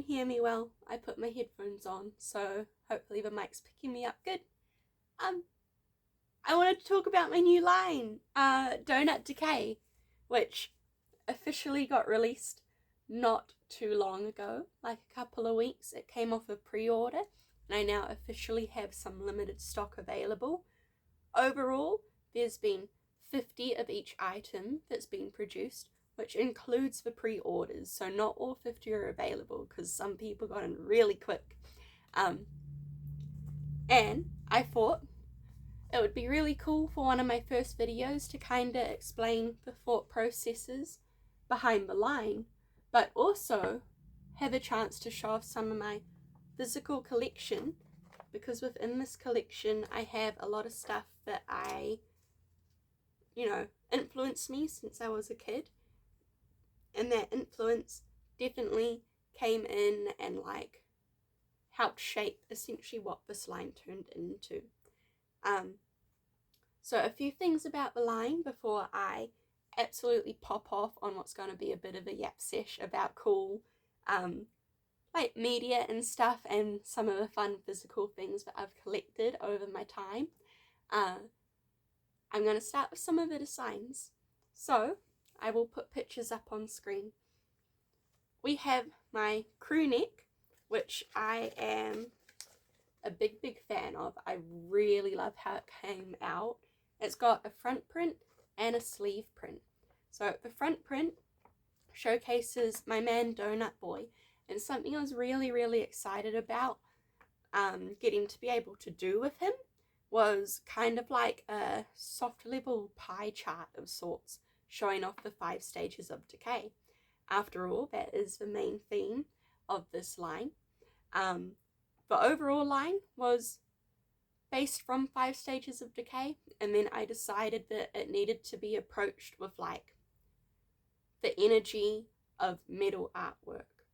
can hear me well, I put my headphones on, so hopefully the mic's picking me up good. I wanted to talk about my new line, Donut Decay, which officially got released not too long ago, like a couple of weeks. It came off a pre-order, and I now officially have some limited stock available. Overall, there's been 50 of each item that's been produced, which includes the pre-orders, so not all 50 are available because some people got in really quick. And I thought it would be really cool for one of my first videos to kind of explain the thought processes behind the line, but also have a chance to show off some of my physical collection, because within this collection I have a lot of stuff that influenced me since I was a kid, and that influence definitely came in and helped shape essentially what this line turned into. So a few things about the line before I absolutely pop off on what's going to be a bit of a yap sesh about cool media and stuff and some of the fun physical things that I've collected over my time. I'm going to start with some of the designs. So I will put pictures up on screen. We have my crew neck, which I am a big fan of. I really love how it came out. It's got a front print and a sleeve print. So the front print showcases my man Donut Boi, and something I was really excited about getting to be able to do with him was kind of like a soft level pie chart of sorts, showing off the 5 stages of decay. After all, that is the main theme of this line. The overall line was based from 5 stages of decay, and then I decided that it needed to be approached with the energy of metal artwork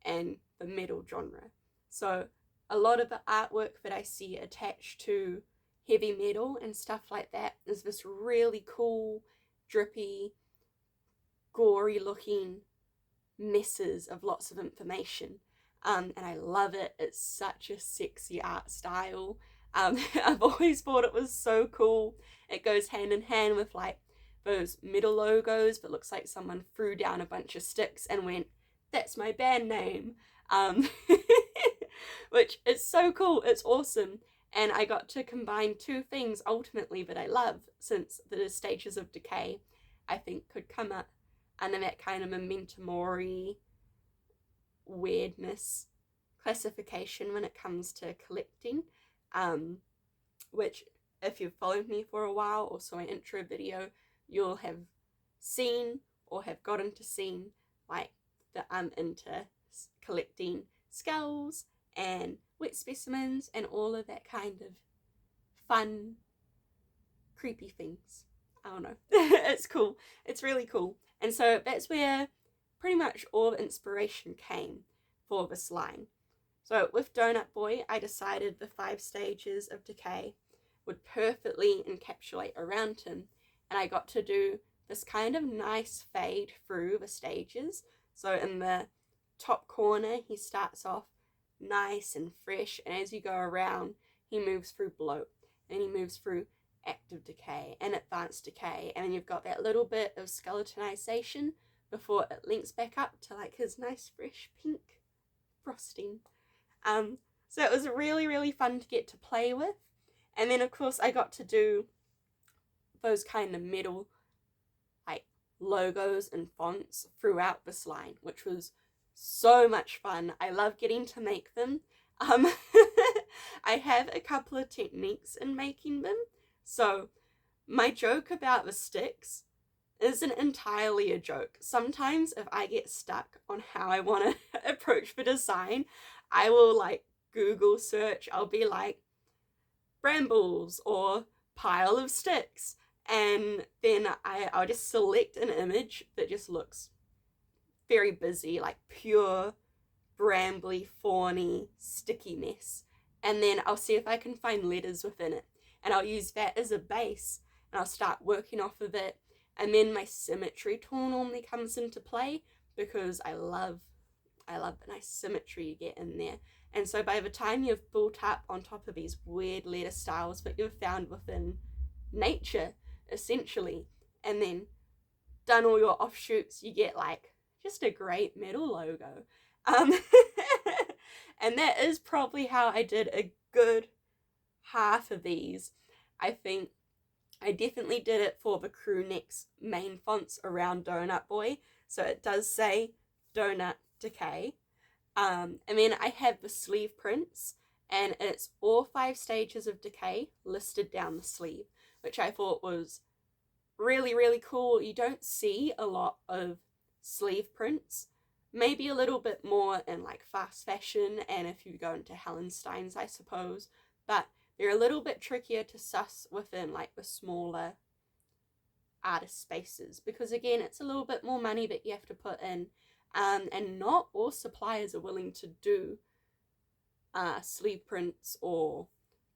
and the metal genre. So a lot of the artwork that I see attached to heavy metal and stuff like that is this really cool, drippy, gory looking messes of lots of information. And I love it. It's such a sexy art style. I've always thought it was so cool. It goes hand in hand with those metal logos that looks like someone threw down a bunch of sticks and went, "That's my band name." Which is so cool. It's awesome. And I got to combine 2 things ultimately that I love, since the stages of decay I think could come up under that kind of memento mori weirdness classification when it comes to collecting, which if you've followed me for a while or saw my intro video, you'll have seen or have gotten to see that I'm into collecting skulls and wet specimens and all of that kind of fun creepy things. I don't know. It's cool. It's really cool. And so that's where pretty much all the inspiration came for this line. So with Donut Boi, I decided the 5 stages of decay would perfectly encapsulate around him, and I got to do this kind of nice fade through the stages. So in the top corner, he starts off nice and fresh, and as you go around, he moves through bloat, and he moves through active decay and advanced decay, and then you've got that little bit of skeletonization before it links back up to his nice fresh pink frosting. So it was really fun to get to play with. And then of course I got to do those kind of metal logos and fonts throughout this line, which was so much fun. I love getting to make them. I have a couple of techniques in making them. So my joke about the sticks isn't entirely a joke. Sometimes if I get stuck on how I want to approach the design, I will Google search. I'll be brambles or pile of sticks, and then I'll just select an image that just looks very busy, pure brambly, thorny, sticky mess, and then I'll see if I can find letters within it, and I'll use that as a base, and I'll start working off of it. And then my symmetry tool normally comes into play, because I love I love the nice symmetry you get in there. And so by the time you've built up on top of these weird letter styles that you've found within nature, essentially, and then done all your offshoots, you get like just a great metal logo. And that is probably how I did a good half of these. I think I definitely did it for the crew neck's main fonts around Donut Boi. So it does say Donut Decay. And then I have the sleeve prints, and it's all 5 stages of decay listed down the sleeve, which I thought was really, really cool. You don't see a lot of sleeve prints, maybe a little bit more in like fast fashion and if you go into Hallenstein's, I suppose, but they're a little bit trickier to suss within like the smaller artist spaces, because again, it's a little bit more money that you have to put in, and not all suppliers are willing to do sleeve prints or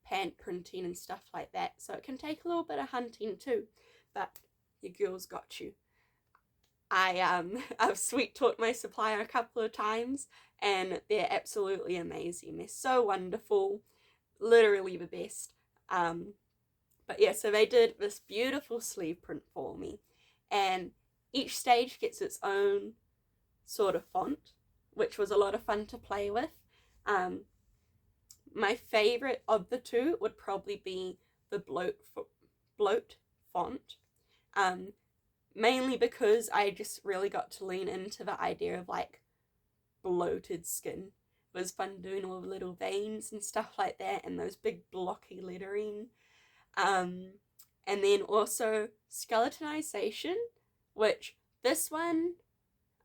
pant printing and stuff like that, so it can take a little bit of hunting too, but your girl's got you. I've sweet talked my supplier a couple of times, and they're absolutely amazing. They're so wonderful, literally the best. But yeah, so they did this beautiful sleeve print for me, and each stage gets its own sort of font, which was a lot of fun to play with. My favorite of the two would probably be the bloat font. Mainly because I just really got to lean into the idea of like bloated skin. It was fun doing all the little veins and stuff like that, and those big blocky lettering. And then also skeletonization, which this one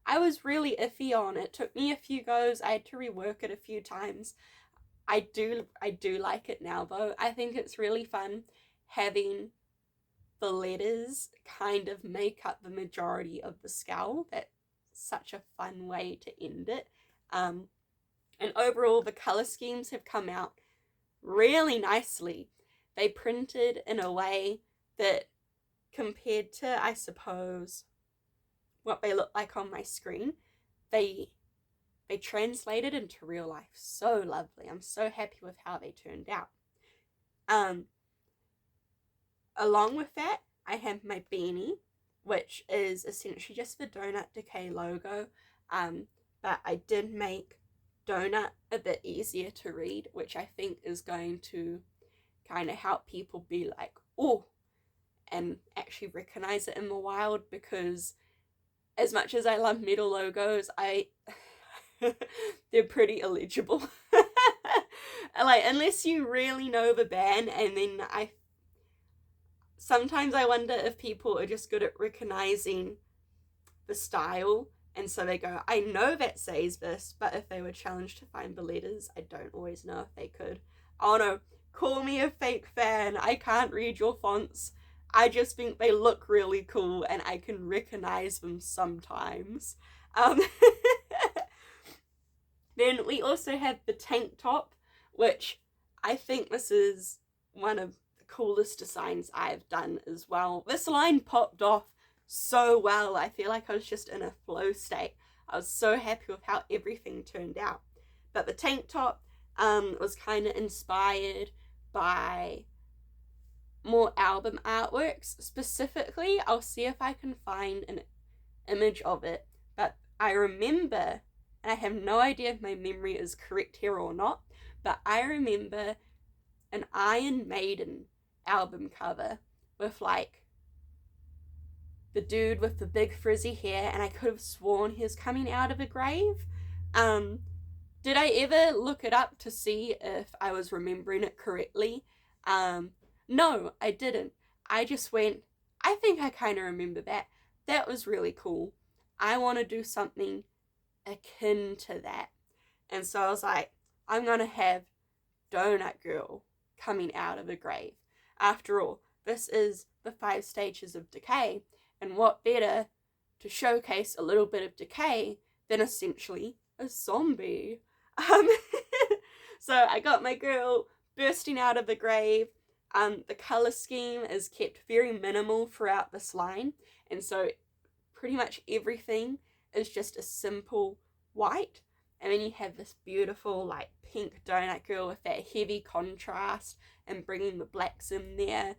I was really iffy on. It took me a few goes. I had to rework it a few times. I do like it now though. I think it's really fun having the letters kind of make up the majority of the scowl. That's such a fun way to end it. And overall, the colour schemes have come out really nicely. They printed in a way that, compared to, I suppose, what they look like on my screen, they translated into real life so lovely. I'm so happy with how they turned out. Along with that, I have my beanie, which is essentially just the Donut Decay logo, but I did make Donut a bit easier to read, which I think is going to kind of help people be like, oh, and actually recognize it in the wild, because as much as I love metal logos, they're pretty illegible. Like, unless you really know the band, and then sometimes I wonder if people are just good at recognizing the style, and so they go, I know that says this, but if they were challenged to find the letters, I don't always know if they could. Oh no, call me a fake fan, I can't read your fonts. I just think they look really cool and I can recognize them sometimes. Then we also have the tank top, which I think this is one of the coolest designs I've done as well. This line popped off so well. I feel like I was just in a flow state. I was so happy with how everything turned out. But the tank top was kind of inspired by more album artworks. Specifically, I'll see if I can find an image of it, but I remember, and I have no idea if my memory is correct here or not, but I remember an Iron Maiden album cover with like the dude with the big frizzy hair, and I could have sworn he was coming out of a grave. Did I ever look it up to see if I was remembering it correctly? No, I didn't. I just went, I think I kind of remember that. That was really cool. I want to do something akin to that. And so I was like, I'm going to have Donut Girl coming out of a grave. After all, this is the 5 stages of decay, and what better to showcase a little bit of decay than essentially a zombie. So I got my girl bursting out of the grave. The colour scheme is kept very minimal throughout this line, and so pretty much everything is just a simple white. and then you have this beautiful like pink donut girl with that heavy contrast and bringing the blacks in there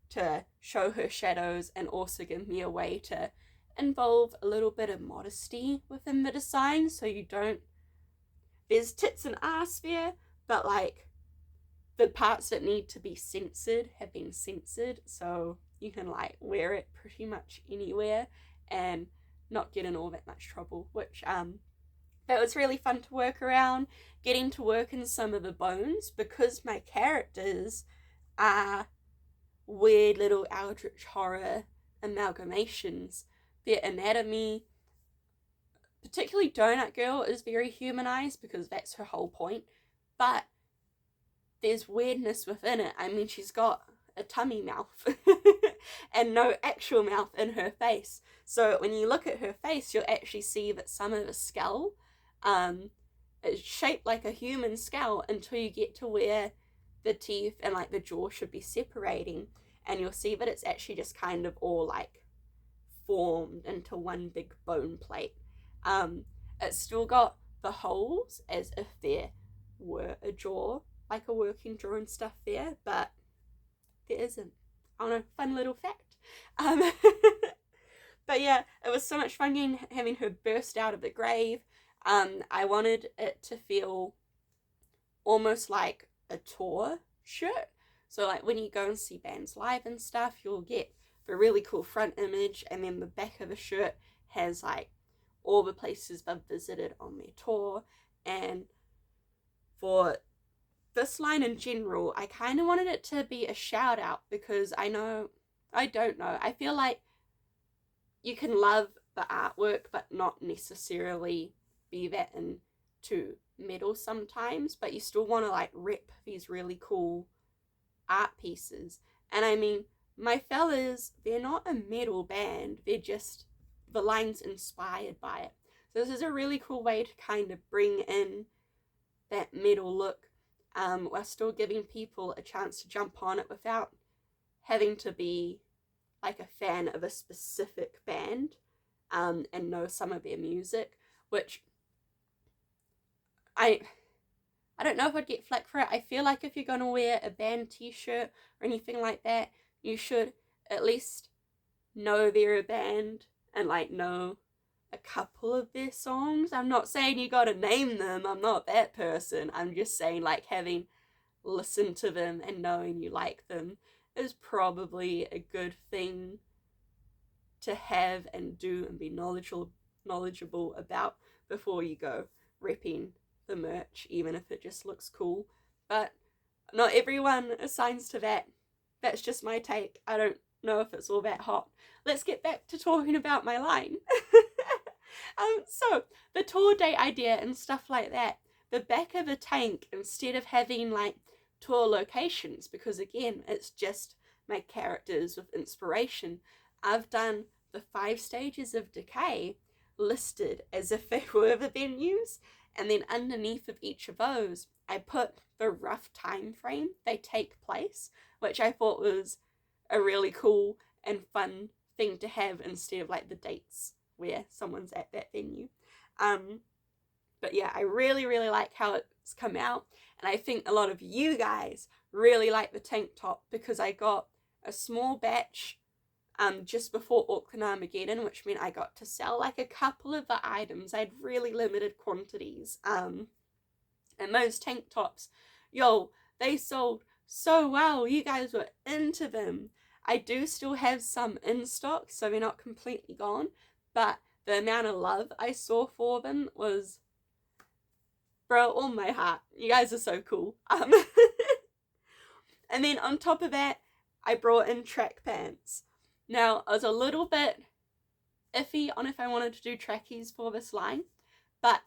to show her shadows and also give me a way to involve a little bit of modesty within the design, so you don't, there's tits and ass there, but like the parts that need to be censored have been censored, so you can like wear it pretty much anywhere and not get in all that much trouble, which that was really fun to work around, getting to work in some of the bones, because my characters are weird little eldritch horror amalgamations. Their anatomy, particularly Donut Girl, is very humanized because that's her whole point, but there's weirdness within it. I mean, she's got a tummy mouth and no actual mouth in her face. So when you look at her face, you'll actually see that some of the skull is shaped like a human skull until you get to where the teeth and like the jaw should be separating, and you'll see that it's actually just kind of all like formed into one big bone plate. It's still got the holes as if there were a jaw, like a working jaw and stuff there, but there isn't. I don't know, fun little fact. But yeah, it was so much fun having her burst out of the grave. I wanted it to feel almost like a tour shirt. So like when you go and see bands live and stuff, you'll get the really cool front image, and then the back of the shirt has like all the places they've visited on their tour. And for this line in general, I kind of wanted it to be a shout out, because I feel like you can love the artwork but not necessarily be that into metal sometimes, but you still want to like rep these really cool art pieces. And I mean, my fellas, they're not a metal band, they're just, the line's inspired by it. So this is a really cool way to kind of bring in that metal look, while still giving people a chance to jump on it without having to be like a fan of a specific band and know some of their music, which I don't know if I'd get flack for it. I feel like if you're going to wear a band t-shirt or anything like that, you should at least know they're a band and like know a couple of their songs. I'm not saying you gotta name them, I'm not that person. I'm just saying like having listened to them and knowing you like them is probably a good thing to have and do and be knowledgeable about before you go repping the merch, even if it just looks cool. But not everyone assigns to that. That's just my take. I don't know if it's all that hot. Let's get back to talking about my line. So the tour date idea and stuff like that, the back of the tank, instead of having like tour locations, because again, it's just my characters with inspiration, I've done the 5 stages of Decay listed as if they were the venues, and then underneath of each of those, I put the rough time frame they take place, which I thought was a really cool and fun thing to have instead of like the dates where someone's at that venue. But yeah, I really, really like how it's come out, and I think a lot of you guys really like the tank top, because I got a small batch just before Auckland Armageddon, which meant I got to sell like a couple of the items. I had really limited quantities, and those tank tops, yo, they sold so well. You guys were into them. I do still have some in stock, so they're not completely gone, but the amount of love I saw for them was, bro, all my heart. You guys are so cool. And then on top of that, I brought in track pants. Now, I was a little bit iffy on if I wanted to do trackies for this line, but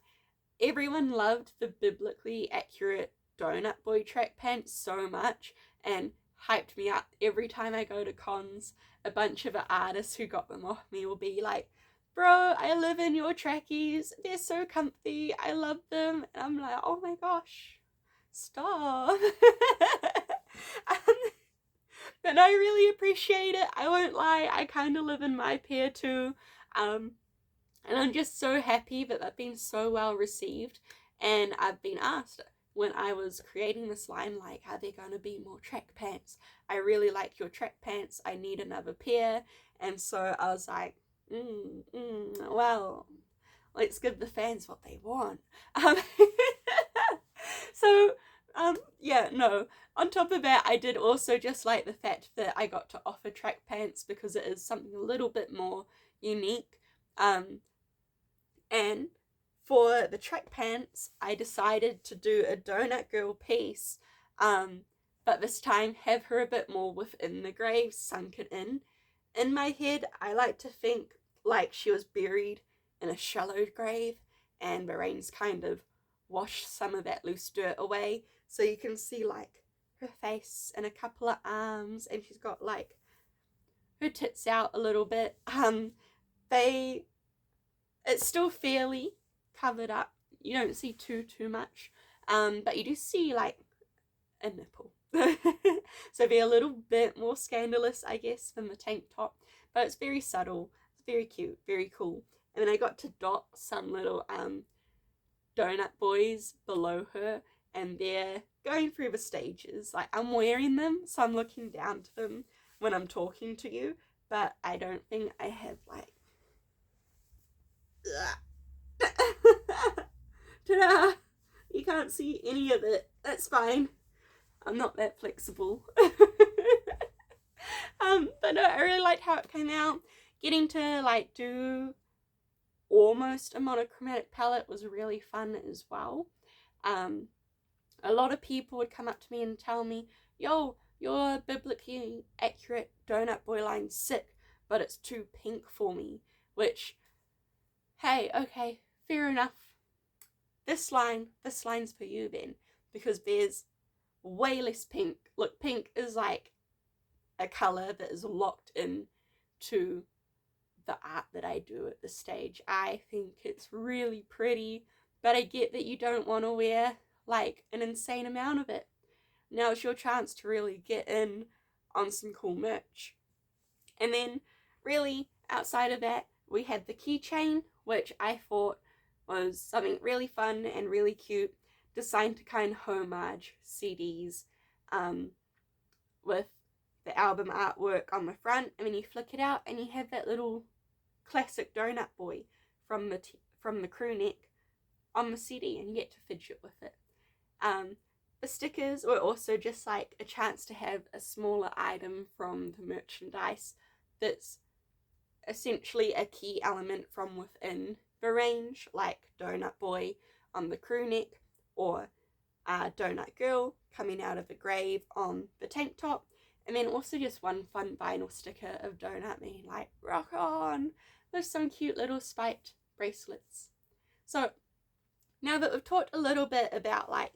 everyone loved the biblically accurate Donut Boi track pants so much and hyped me up every time I go to cons. A bunch of the artists who got them off me will be like, bro, I live in your trackies, they're so comfy, I love them. And I'm like, oh my gosh, stop. But I really appreciate it. I won't lie, I kind of live in my pair too. And I'm just so happy that they've been so well received. And I've been asked when I was creating this line, like, are there going to be more track pants? I really like your track pants. I need another pair. And so I was like, well, let's give the fans what they want. So, yeah, no. On top of that, I did also just like the fact that I got to offer track pants because it is something a little bit more unique. And for the track pants, I decided to do a Donut Girl piece, but this time have her a bit more within the grave, sunken in. In my head, I like to think like she was buried in a shallow grave, and the rain's kind of washed some of that loose dirt away, so you can see like her face and a couple of arms, and she's got like her tits out a little bit. It's still fairly covered up. You don't see too much, but you do see like a nipple. So they're a little bit more scandalous, I guess, than the tank top, but it's very subtle. It's very cute, very cool. And then I got to dot some little donut boys below her, and they're going through the stages. Like, I'm wearing them, so I'm looking down to them when I'm talking to you, but I don't think I have like ta-da! You can't see any of it. That's fine. I'm not that flexible. But no, I really liked how it came out. Getting to like do almost a monochromatic palette was really fun as well. A lot of people would come up to me and tell me, yo, your biblically accurate Donut Boi line's sick, but it's too pink for me. Which, hey, okay, fair enough. This line's for you then, because there's way less pink. Look, pink is like a colour that is locked in to the art that I do at this stage. I think it's really pretty, but I get that you don't want to wear like an insane amount of it. Now it's your chance to really get in on some cool merch. And then really outside of that, we had the keychain, which I thought was something really fun and really cute, designed to kind of homage CDs, with the album artwork on the front, and then you flick it out and you have that little classic Donut Boi from the crew neck on the CD, and you get to fidget with it. The stickers were also just like a chance to have a smaller item from the merchandise that's essentially a key element from within the range, like Donut Boi on the crew neck, or Donut Girl coming out of the grave on the tank top, and then also just one fun vinyl sticker of Donut being like, rock on, with some cute little spiked bracelets. So now that we've talked a little bit about like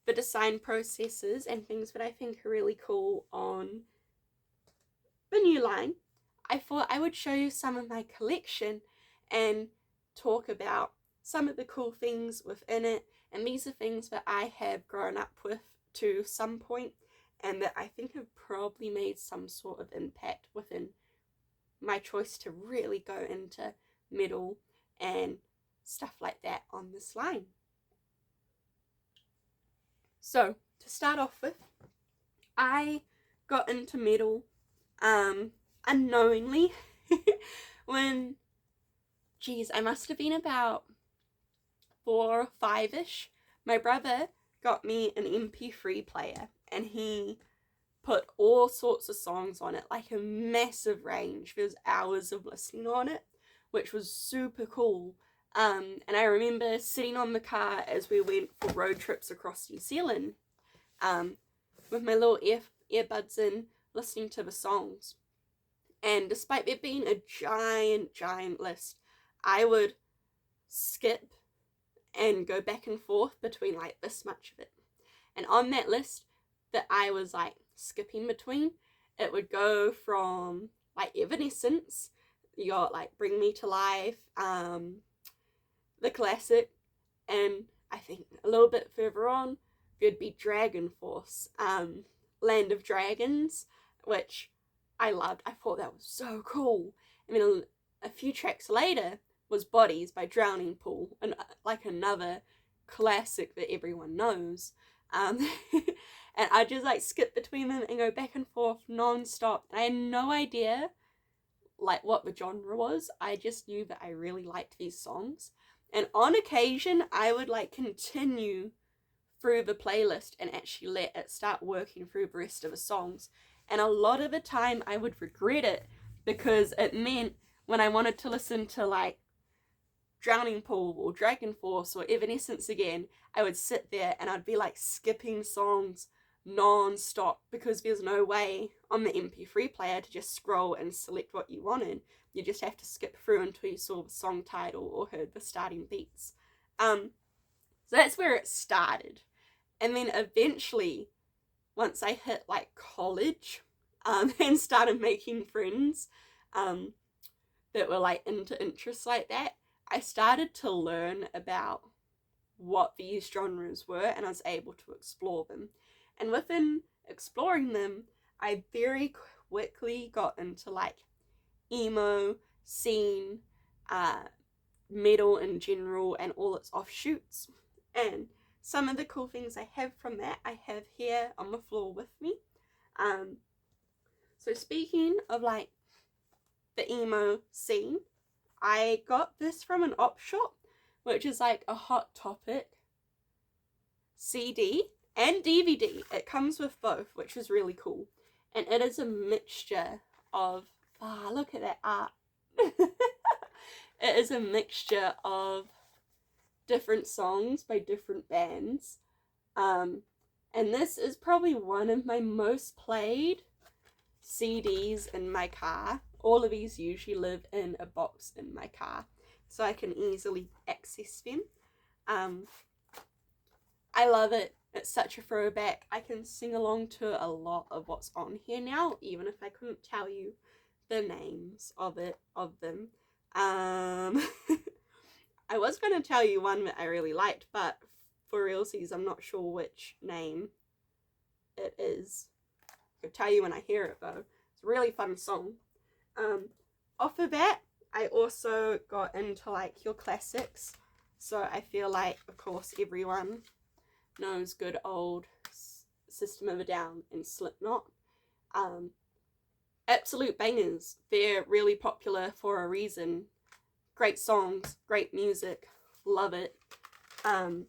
the design processes and things that I think are really cool on the new line, I thought I would show you some of my collection and talk about some of the cool things within it. And these are things that I have grown up with to some point, and that I think have probably made some sort of impact within my choice to really go into metal and stuff like that on this line. So to start off with, I got into metal unknowingly when, I must have been about 4 or 5-ish. My brother got me an MP3 player, and he put all sorts of songs on it, like a massive range. There's hours of listening on it, which was super cool. And I remember sitting on the car as we went for road trips across New Zealand, with my little earbuds in, listening to the songs. And despite it being a giant list, I would skip and go back and forth between like this much of it. And on that list that I was like skipping between, it would go from like Evanescence, you got like Bring Me to Life, the classic, and I think a little bit further on there'd be Dragon Force, Land of Dragons, which I loved. I thought that was so cool. I mean, a few tracks later was Bodies by Drowning Pool, and like another classic that everyone knows. And I just like skip between them and go back and forth non-stop. I had no idea like what the genre was. I just knew that I really liked these songs, and on occasion I would like continue through the playlist and actually let it start working through the rest of the songs. And a lot of the time I would regret it, because it meant when I wanted to listen to like Drowning Pool or Dragon Force or Evanescence again, I would sit there and I'd be like skipping songs non-stop, because there's no way on the MP3 player to just scroll and select what you wanted. You just have to skip through until you saw the song title or heard the starting beats. So that's where it started. And then eventually, once I hit like college, and started making friends that were like into interests like that, I started to learn about what these genres were, and I was able to explore them. And within exploring them, I very quickly got into like emo, scene, metal in general, and all its offshoots. And some of the cool things I have from that, I have here on the floor with me. So speaking of like the emo scene, I got this from an op shop, which is like a Hot Topic CD and DVD. It comes with both, which is really cool. And it is a mixture of, look at that art. It is a mixture of different songs by different bands. And this is probably one of my most played CDs in my car. All of these usually live in a box in my car, so I can easily access them. I love it. It's such a throwback. I can sing along to a lot of what's on here now, even if I couldn't tell you the names of them. I was going to tell you one that I really liked, but for realsies, I'm not sure which name it is. I'll tell you when I hear it though. It's a really fun song. Off of that, I also got into like your classics. So I feel like, of course, everyone knows good old System of a Down and Slipknot. Absolute bangers. They're really popular for a reason. Great songs, great music, love it. On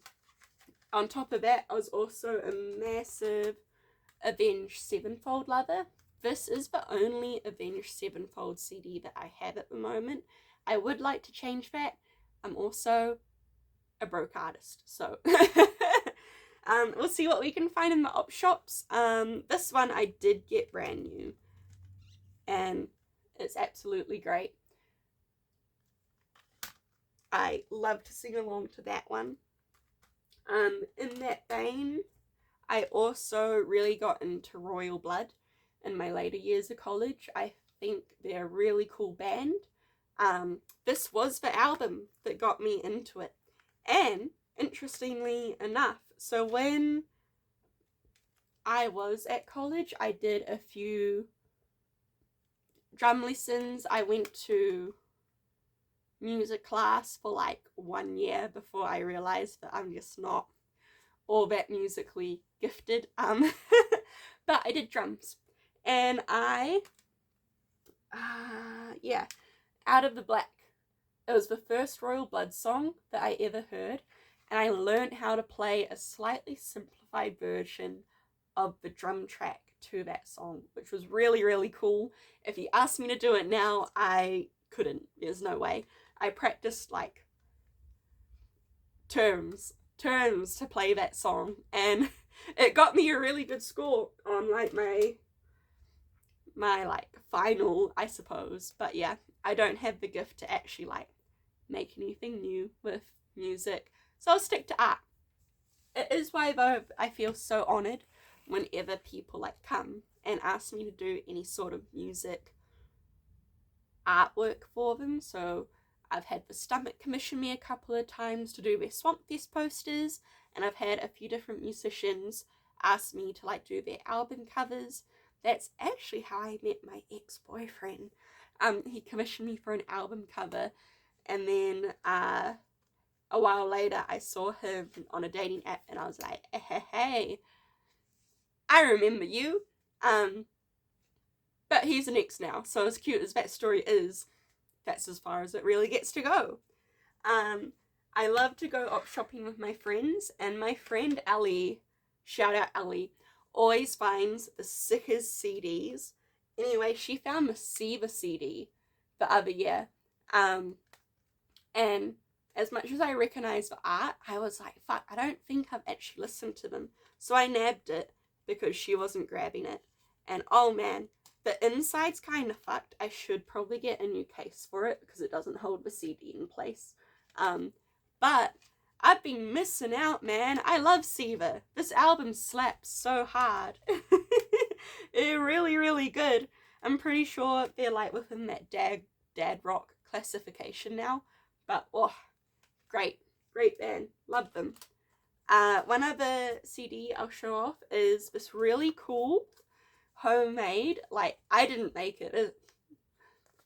top of that, I was also a massive Avenged Sevenfold lover. This is the only Avenged Sevenfold CD that I have at the moment. I would like to change that. I'm also a broke artist, so we'll see what we can find in the op shops. This one I did get brand new, and it's absolutely great. I love to sing along to that one. In that vein, I also really got into Royal Blood in my later years of college. I think they're a really cool band. This was the album that got me into it. And interestingly enough, so when I was at college, I did a few drum lessons. I went to music class for like 1 year before I realized that I'm just not all that musically gifted. But I did drums, and Out of the Black. It was the first Royal Blood song that I ever heard, and I learned how to play a slightly simplified version of the drum track to that song, which was really, really cool. If you asked me to do it now, I couldn't. There's no way. I practiced like terms to play that song, and it got me a really good score on like my like final, I suppose. But yeah, I don't have the gift to actually like make anything new with music, so I'll stick to art. It is why though I feel so honoured whenever people like come and ask me to do any sort of music artwork for them. So I've had the Stomach commission me a couple of times to do their Swamp Fest posters, and I've had a few different musicians ask me to like do their album covers. That's actually how I met my ex-boyfriend. He commissioned me for an album cover, And then a while later I saw him on a dating app and I was like, hey, I remember you. But he's an ex now, so as cute as that story is, that's as far as it really gets to go. I love to go op shopping with my friends, and my friend Ellie, shout out Ellie, always finds the sickest CDs. Anyway, she found the Siva CD the other year, and as much as I recognize the art, I was like, fuck, I don't think I've actually listened to them. So I nabbed it because she wasn't grabbing it, and oh man, the inside's kind of fucked. I should probably get a new case for it because it doesn't hold the CD in place. But I've been missing out, man. I love Siva. This album slaps so hard. It's really, really good. I'm pretty sure they're like within that dad rock classification now. But oh, great band. Love them. One other CD I'll show off is this really cool homemade, like I didn't make it,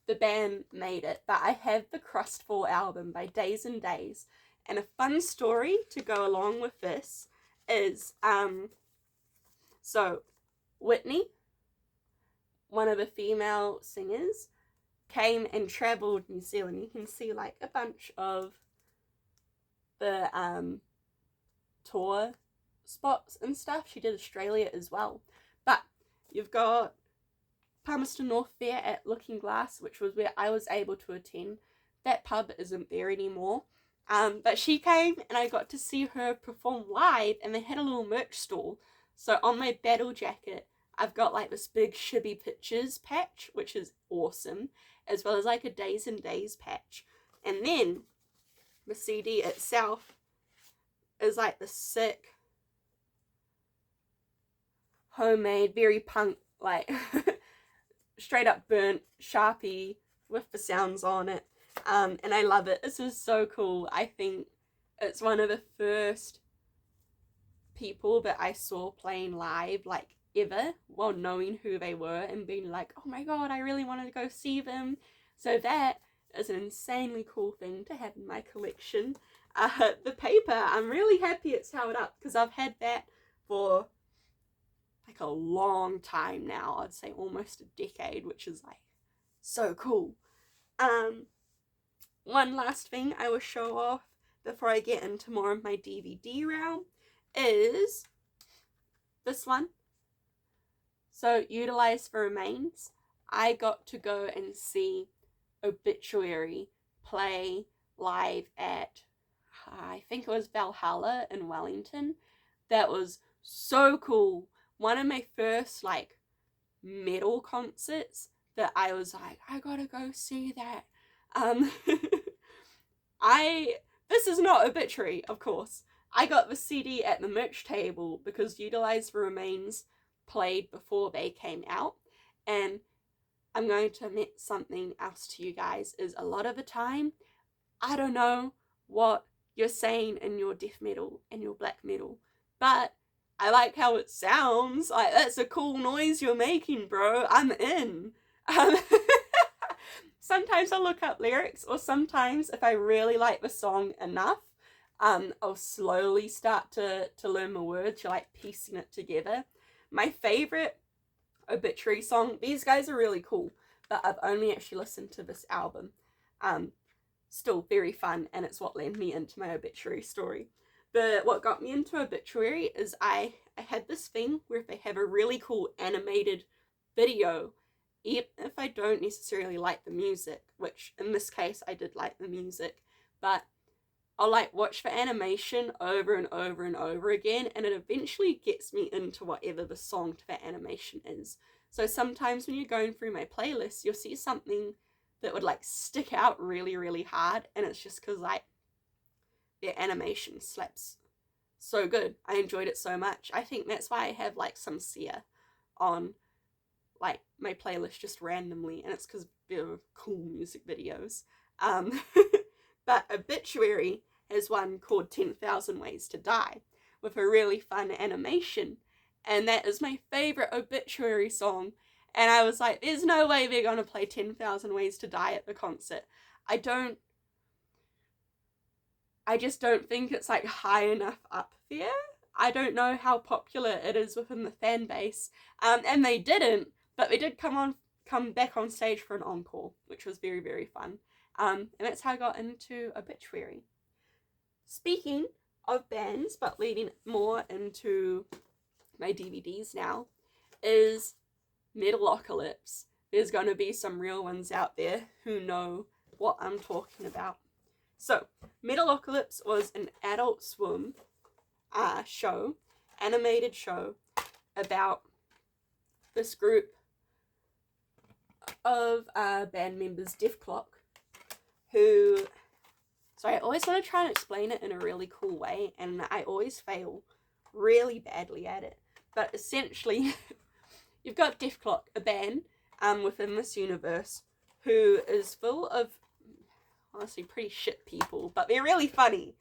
the band made it, but I have the Crustful album by Days and Days. And a fun story to go along with this is, so Whitney, one of the female singers, came and travelled New Zealand. You can see like a bunch of the tour spots and stuff. She did Australia as well. But you've got Palmerston North Fair at Looking Glass, which was where I was able to attend. That pub isn't there anymore. But she came and I got to see her perform live, and they had a little merch stall. So on my battle jacket, I've got like this big Shibby Pictures patch, which is awesome, as well as like a Days and Days patch. And then the CD itself is like the sick, homemade, very punk, like straight up burnt Sharpie with the sounds on it. And I love it. This is so cool. I think it's one of the first people that I saw playing live, like ever, while knowing who they were and being like, oh my god, I really wanted to go see them. So that is an insanely cool thing to have in my collection. The paper, I'm really happy it's held up because I've had that for like a long time now. I'd say almost a decade, which is like so cool. One last thing I will show off before I get into more of my DVD realm is this one. So, Utilize for Remains. I got to go and see Obituary play live at, I think it was Valhalla in Wellington. That was so cool. One of my first like metal concerts that I was like, I gotta go see that. This is not Obituary, of course. I got the CD at the merch table because Utilize for Remains played before they came out. And I'm going to admit something else to you guys, is a lot of the time, I don't know what you're saying in your death metal and your black metal, but I like how it sounds. Like, that's a cool noise you're making, bro. I'm in. Sometimes I'll look up lyrics, or sometimes if I really like the song enough, I'll slowly start to learn the words, you're like piecing it together. My favorite Obituary song, these guys are really cool, but I've only actually listened to this album. Still very fun, and it's what led me into my Obituary story. But what got me into Obituary is I had this thing where if they have a really cool animated video, even if I don't necessarily like the music, which in this case I did like the music, but I'll like watch the animation over and over and over again, and it eventually gets me into whatever the song to that animation is. So sometimes when you're going through my playlist, you'll see something that would like stick out really, really hard, and it's just because like the animation slaps so good. I enjoyed it so much. I think that's why I have like some Sia on like my playlist just randomly, and it's because they're cool music videos. But Obituary has one called 10,000 Ways to Die with a really fun animation, and that is my favorite Obituary song. And I was like, there's no way they're gonna play 10,000 Ways to Die at the concert. I don't I just don't think it's like high enough up there. I don't know how popular it is within the fan base. And they didn't, but they did come back on stage for an encore, which was very, very fun. And that's how I got into Obituary. Speaking of bands, but leading more into my DVDs now, is Metalocalypse. There's going to be some real ones out there who know what I'm talking about. So, Metalocalypse was an Adult Swim show, animated show, about this group of band members, Def Clock, who... So I always want to try and explain it in a really cool way, and I always fail really badly at it. But essentially, you've got Def Clock, a band within this universe, who is full of, honestly, pretty shit people, but they're really funny.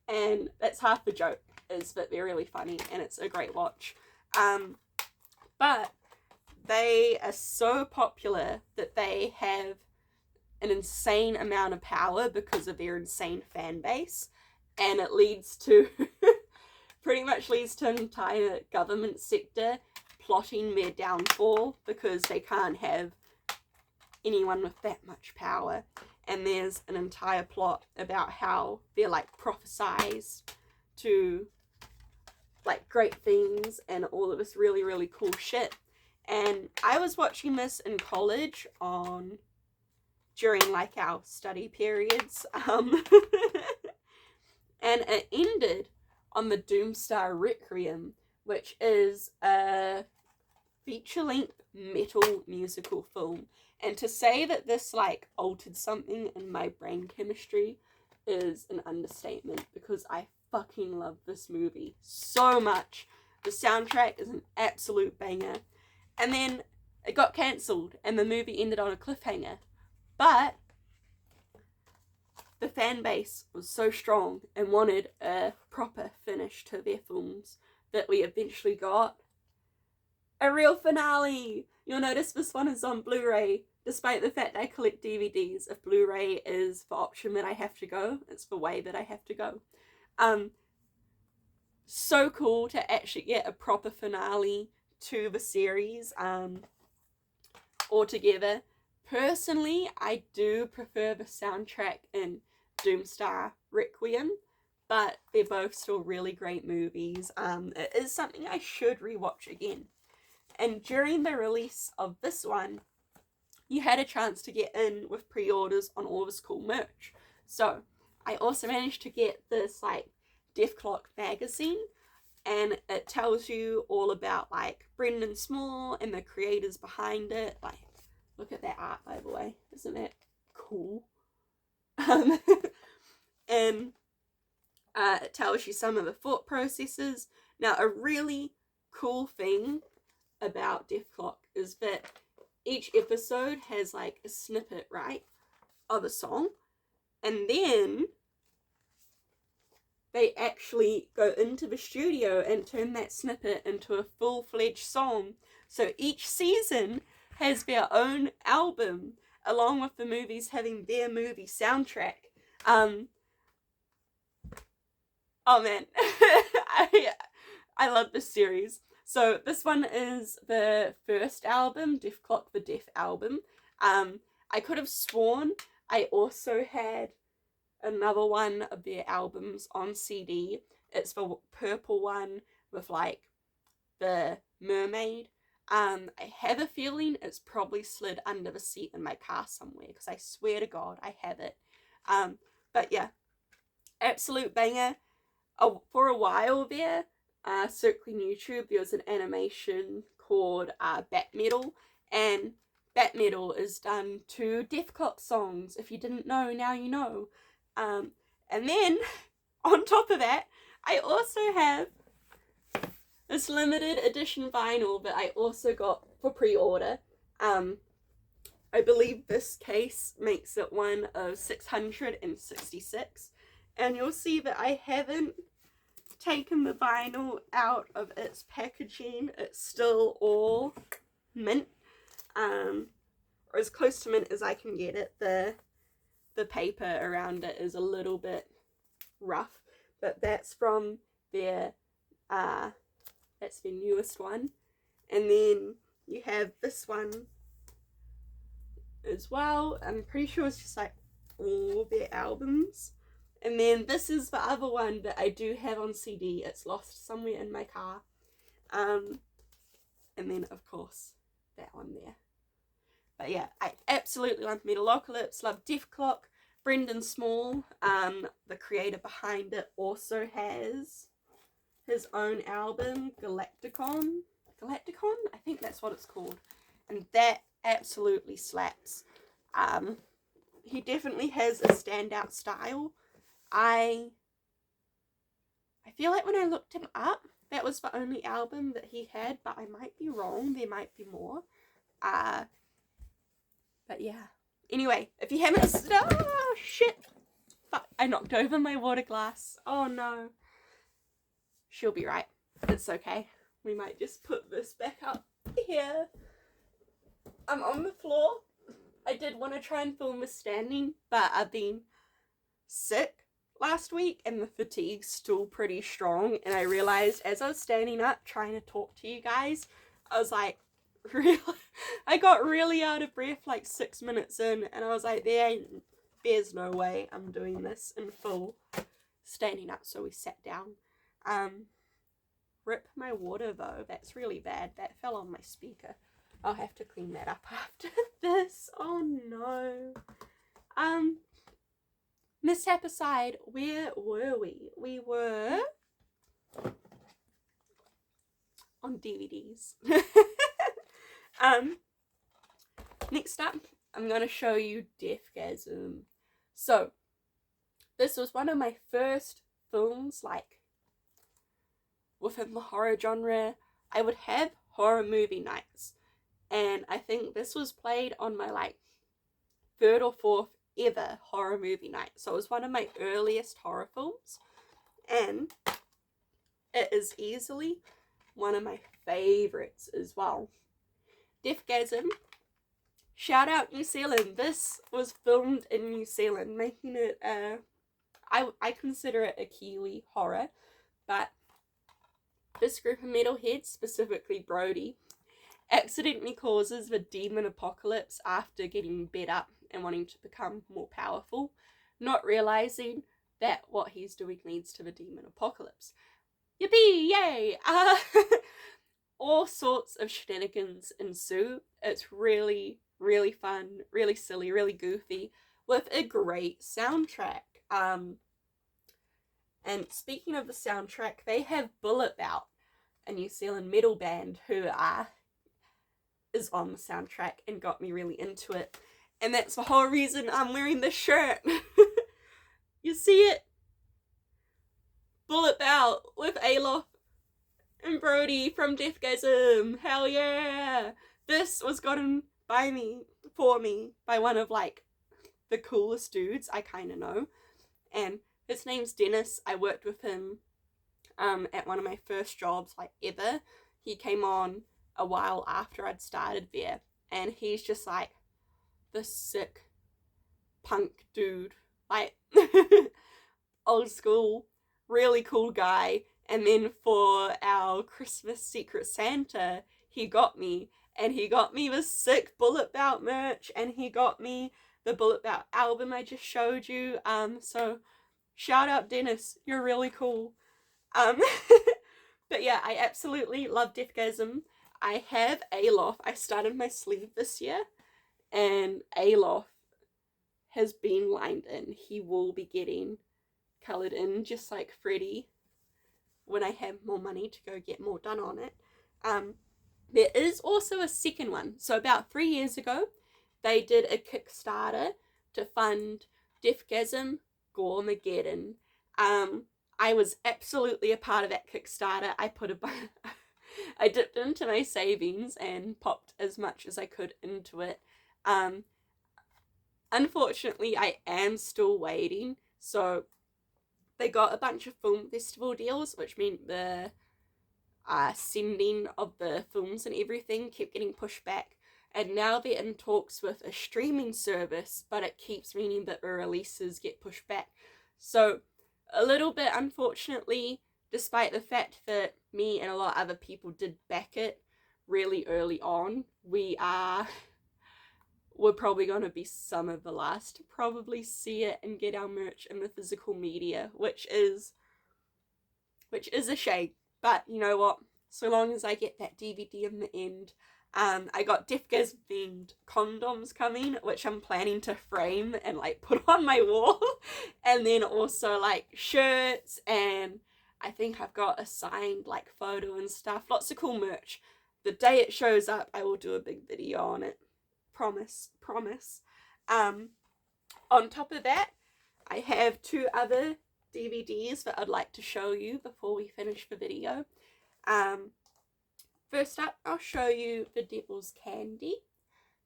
And that's half the joke, is that they're really funny, and it's a great watch. But they are so popular that they have an insane amount of power because of their insane fan base, and it leads to pretty much leads to an entire government sector plotting their downfall because they can't have anyone with that much power. And there's an entire plot about how they're like prophesized to like great things and all of this really, really cool shit. And I was watching this in college during like our study periods, and it ended on the Doomstar Requiem, which is a feature-length metal musical film. And to say that this like altered something in my brain chemistry is an understatement, because I fucking love this movie so much. The soundtrack is an absolute banger. And then it got cancelled and the movie ended on a cliffhanger. But the fan base was so strong and wanted a proper finish to their films that we eventually got a real finale. You'll notice this one is on Blu-ray, despite the fact I collect DVDs. If Blu-ray is the option that I have to go, it's the way that I have to go. So cool to actually get a proper finale to the series altogether. Personally, I do prefer the soundtrack in Doomstar Requiem, but they're both still really great movies. It is something I should rewatch again. And during the release of this one, you had a chance to get in with pre-orders on all this cool merch. So I also managed to get this like Def Clock magazine, and it tells you all about like Brendan Small and the creators behind it. Like, look at that art, by the way. Isn't that cool? And it tells you some of the thought processes. Now, a really cool thing about Def Clock is that each episode has like a snippet, right, of a song. And then they actually go into the studio and turn that snippet into a full-fledged song. So each season has their own album, along with the movies having their movie soundtrack. Oh man, I love this series. So this one is the first album, Def Clock the Deaf album. I could have sworn I also had another one of their albums on CD. It's the purple one with like the mermaid. I have a feeling it's probably slid under the seat in my car somewhere, because I swear to God I have it. But yeah, absolute banger. For a while there, circling YouTube, there was an animation called Bat Metal, and Bat Metal is done to Def Clock songs. If you didn't know, now you know. And then, on top of that, I also have this limited edition vinyl that I also got for pre-order. I believe this case makes it one of 666. And you'll see that I haven't taken the vinyl out of its packaging. It's still all mint. Or as close to mint as I can get it. The paper around it is a little bit rough, but that's from their that's their newest one. And then you have this one as well. I'm pretty sure it's just like all their albums. And then this is the other one that I do have on CD. It's lost somewhere in my car. And then of course that one there. But yeah, I absolutely love Metalocalypse, love Def Clock. Brendan Small, the creator behind it, also has his own album, Galacticon? I think that's what it's called. And that absolutely slaps. He definitely has a standout style. I feel like when I looked him up, that was the only album that he had, but I might be wrong. There might be more. But yeah. Anyway, if you haven't... Oh, shit! Fuck, I knocked over my water glass. Oh, no. She'll be right. It's okay. We might just put this back up here. I'm on the floor. I did want to try and film this standing, but I've been sick last week and the fatigue's still pretty strong. And I realized as I was standing up trying to talk to you guys, I was like, really, I got really out of breath like 6 minutes in, and I was like, there's no way I'm doing this in full standing up. So we sat down. Rip my water though, that's really bad. That fell on my speaker. I'll have to clean that up after this. Oh no. Mishap aside, where were we? We were on DVDs. Next up, I'm going to show you Deathgasm. So, this was one of my first films, like, within the horror genre. I would have horror movie nights, and I think this was played on my, like, 3rd or 4th ever horror movie night. So it was one of my earliest horror films, and it is easily one of my favourites as well. Deathgasm, shout out New Zealand. This was filmed in New Zealand, making it I consider it a Kiwi horror, but this group of metalheads, specifically Brody, accidentally causes the demon apocalypse after getting bed up and wanting to become more powerful, not realizing that what he's doing leads to the demon apocalypse. Yippee! Yay! All sorts of shenanigans ensue. It's really, really fun, really silly, really goofy, with a great soundtrack. And speaking of the soundtrack, they have Bullet Bout, a New Zealand metal band who is on the soundtrack and got me really into it. And that's the whole reason I'm wearing this shirt. You see it? Bullet Bout with Alof and Brody from Deathgasm. Hell yeah! This was gotten for me by one of, like, the coolest dudes I kind of know. And his name's Dennis. I worked with him at one of my first jobs, like, ever. He came on a while after I'd started there. And he's just, like, this sick punk dude. Like, old school, really cool guy. And then for our Christmas Secret Santa, he got me the sick Bullet Bout merch, and he got me the Bullet Bout album I just showed you. So shout out Dennis, you're really cool. But yeah, I absolutely love Deathgasm. I have Alof. I started my sleeve this year, and Alof has been lined in. He will be getting coloured in, just like Freddie, when I have more money to go get more done on it. There is also a second one. So about 3 years ago, they did a Kickstarter to fund Deathgasm Goremageddon. I was absolutely a part of that Kickstarter. I dipped into my savings and popped as much as I could into it. Unfortunately, I am still waiting. So they got a bunch of film festival deals, which meant the sending of the films and everything kept getting pushed back. And now they're in talks with a streaming service, but it keeps meaning that the releases get pushed back. So a little bit, unfortunately, despite the fact that me and a lot of other people did back it really early on, we're probably going to be some of the last to probably see it and get our merch in the physical media, which is a shame. But you know what? So long as I get that DVD in the end. I got Defgas themed condoms coming, which I'm planning to frame and like put on my wall. And then also like shirts, and I think I've got a signed like photo and stuff. Lots of cool merch. The day it shows up, I will do a big video on it. Promise. On top of that, I have 2 other DVDs that I'd like to show you before we finish the video. First up, I'll show you the Devil's Candy.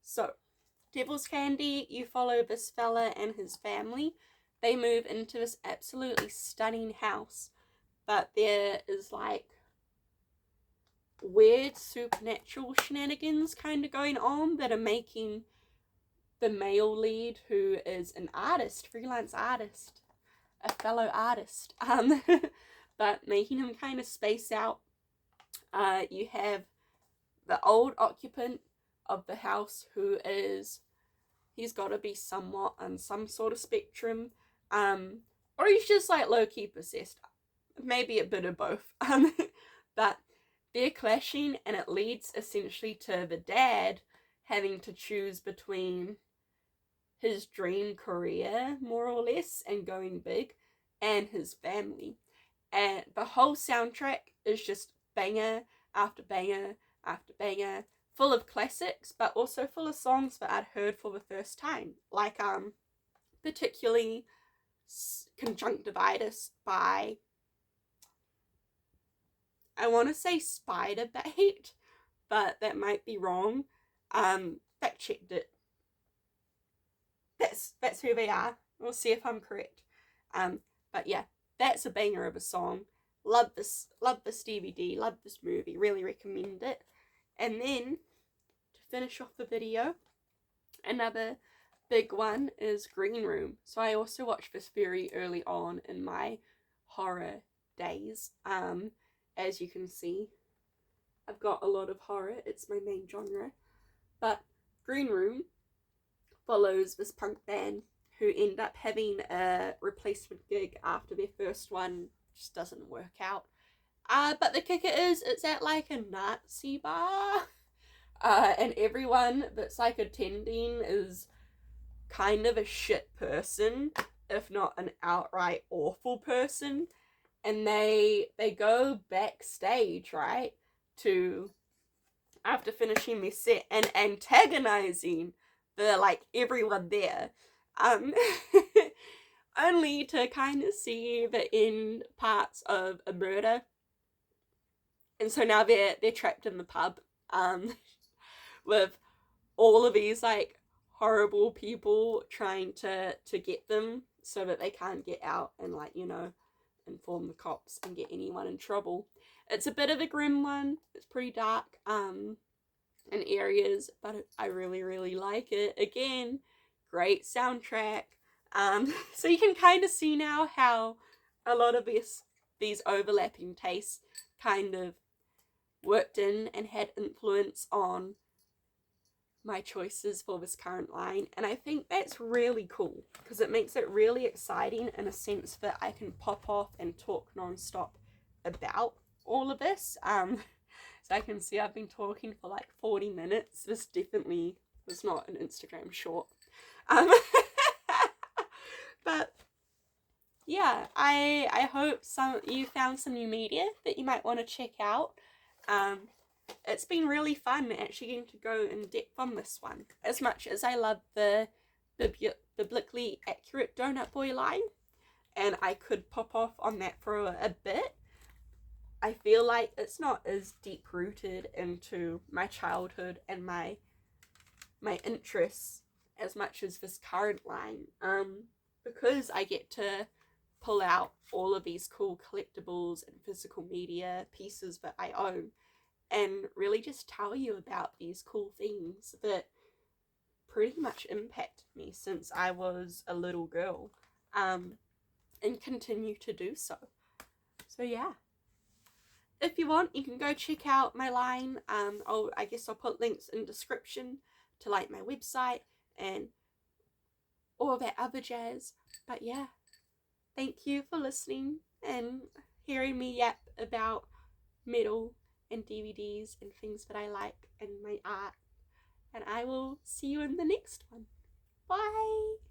So, Devil's Candy, you follow this fella and his family. They move into this absolutely stunning house, but there is like weird supernatural shenanigans kind of going on that are making the male lead, who is an artist, freelance artist, a fellow artist, but making him kind of space out. You have the old occupant of the house, who he's got to be somewhat on some sort of spectrum, or he's just like low-key possessed, maybe a bit of both, but they're clashing, and it leads essentially to the dad having to choose between his dream career, more or less, and going big, and his family. And the whole soundtrack is just banger after banger after banger, full of classics, but also full of songs that I'd heard for the first time, like particularly Conjunctivitis by, I want to say Spider Bait, but that might be wrong. Fact checked it. That's who they are. We'll see if I'm correct. But yeah, that's a banger of a song. Love this DVD, love this movie, really recommend it. And then, to finish off the video, another big one is Green Room. So I also watched this very early on in my horror days. As you can see, I've got a lot of horror, it's my main genre. But Green Room follows this punk band who end up having a replacement gig after their first one just doesn't work out. But the kicker is, it's at like a Nazi bar, and everyone that's like attending is kind of a shit person, if not an outright awful person, and they go backstage, right, to, after finishing their set, and antagonizing the like everyone there, only to kind of see the end parts of a murder. And so now they're trapped in the pub, with all of these like horrible people trying to get them so that they can't get out and, like, you know, inform the cops and get anyone in trouble. It's a bit of a grim one. It's pretty dark in areas, but I really like it. Again, great soundtrack. So you can kind of see now how a lot of these overlapping tastes kind of worked in and had influence on my choices for this current line, and I think that's really cool because it makes it really exciting in a sense that I can pop off and talk non-stop about all of this. So I can see I've been talking for like 40 minutes. This definitely was not an Instagram short. But yeah, I hope you found some new media that you might want to check out. It's been really fun actually getting to go in depth on this one. As much as I love the biblically accurate Donut Boi line, and I could pop off on that for a bit, I feel like it's not as deep rooted into my childhood and my interests as much as this current line. Because I get to pull out all of these cool collectibles and physical media pieces that I own and really just tell you about these cool things that pretty much impacted me since I was a little girl. and continue to do so. So yeah. If you want, you can go check out my line. I guess I'll put links in the description to like my website and all that other jazz. But yeah, thank you for listening and hearing me yap about metal and DVDs and things that I like and my art. And I will see you in the next one. Bye!